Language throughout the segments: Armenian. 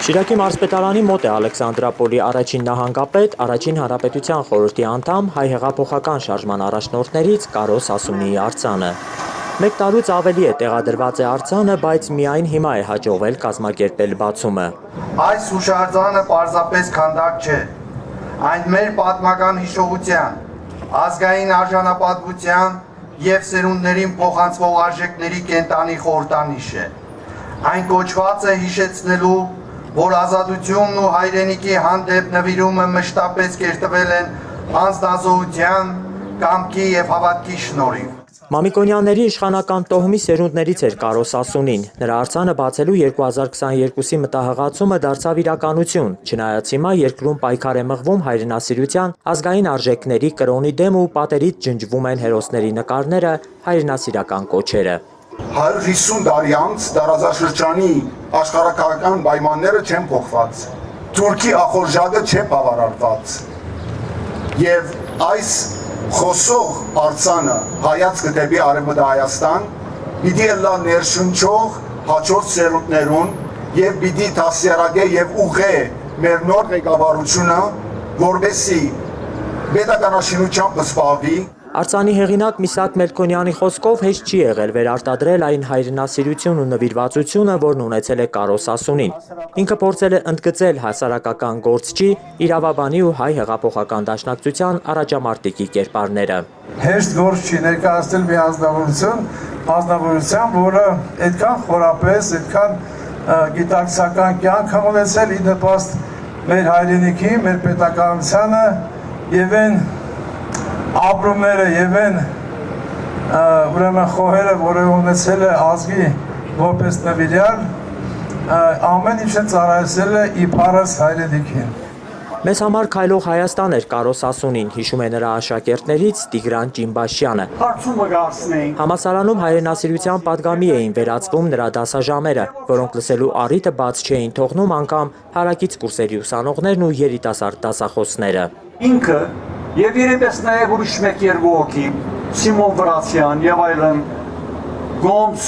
Շիրակի մարզպետարանի մոտ է Ալեքսանդրապոլի առաջին նահանգապետ, առաջին հանրապետության խորհրդի անդամ, հայ հեղափոխական շարժման առաջնորդներից Կարոս Ասունիի արձանը։ Մեկ տարուց ավելի է տեղադրված է արձանը, բայց միայն հիմա է հաջողվել կազմակերպել բացումը։ Այս հուշարձանը պարզապես քանդակ չէ, այն մեր պատմական հիշողության, ազգային արժանապատվության և սերունդներին փոխանցվող արժեքների կենտանի խորհրդանիշ է։ Այն կոչված է հիշեցնելու, որ ազատությունն ու հայրենիքի հանդեպ նվիրումը մշտապես կերտվել են անձնազոհության, կամքի և հավատքի շնորհիվ։ Մամիկոնյանների իշխանական տոհմի սերունդներից էր Կարոս Ասունին։ Նրա արձանը բացելու 2022-ի մտահղացումը դարձավ իրականություն, չնայած հիմա երկրում պայքար է մղվում հայրենասիրության, ազգային արժեքների կրոնի դեմ ու պատերից ջնջվում են հերոսների նկարները, հայրենասիրական կոչերը։ 150 տարի անց տարածաշրջանի աշխարհակաղակական պայմանները չեն փոխված, Թուրքի ախորժակը չէ բավարարված եւ այս խոսող արձանը հայացքը դեպի Արևմտյան Հայաստան պիտի լա ներշնչող հաջորդ սերունդներուն եւ պիտի դասյարակե եւ ուղղե մեր նոր ղեկավարությունը, որովհետեւ պետականաշինությամբ զբաղվի։ Արձանի հեղինակ Միսակ Մելքոնյանի խոսքով հեշտ չի եղել վերարտադրել այն հայրենասիրություն ու նվիրվածությունը, որն ունեցել է Կարոս Ասունին։ Ինքը փորձել է ընդգծել հասարակական գործչի, իրավաբանի ու հայ հեղափոխական դաշնակցության առաջամարտիկի կերպարները։ Հեշտ գործ չի ներկայացնել մի ազնվորության, որը այդքան խորապես, այդքան գիտակցական կյանք ունեցել ի նպաստ մեր հայրենիքի, մեր պետականությանը եւ այն ապրումները եւ այն ուրեմն խոհերը, որը ունեցել է ազգի որպես նվիրյալ, ամեն ինչը ծառայեցել է իբարս հայրենիքին։ Մեզ համար քայլող Հայաստան էր Կարոս Ասունին, հիշում է նրա աշակերտներից Տիգրան Ճիմբաշյանը։ Համալսարանում հայրենասիրության պատգամի էին վերածվում նրա դասաժամերը, որոնք լսելու առիթը բաց չէին թողնում անգամ հարակից կուրսերի ուսանողներն ու երիտասարդ դասախոսները։ Ինքը եւ երբես նաեւ ուրիշ մեկ երկու հոգի, Սիմոն Վրացյան եւ այլն, Գոմս,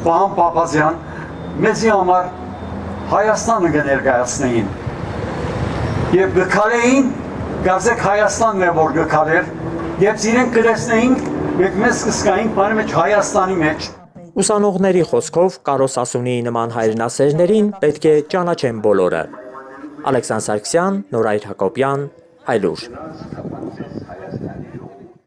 Վահան Պապազյան, մեզի համար Հայաստանը կներկայացնեին։ Եվ գքալեին, գազեք Հայաստանն է որ գքալեր, եւ իրենք կլեսնեին, մենք մեզ կսկային բանի մեջ Հայաստանի մեջ։ Ուսանողների խոսքով Կարոս Ասունիի նման հայրենասերներին պետք է ճանաչեն բոլորը։ Ալեքսանդր Սարգսյան, Նորայր Հակոբյան, Հայլուր։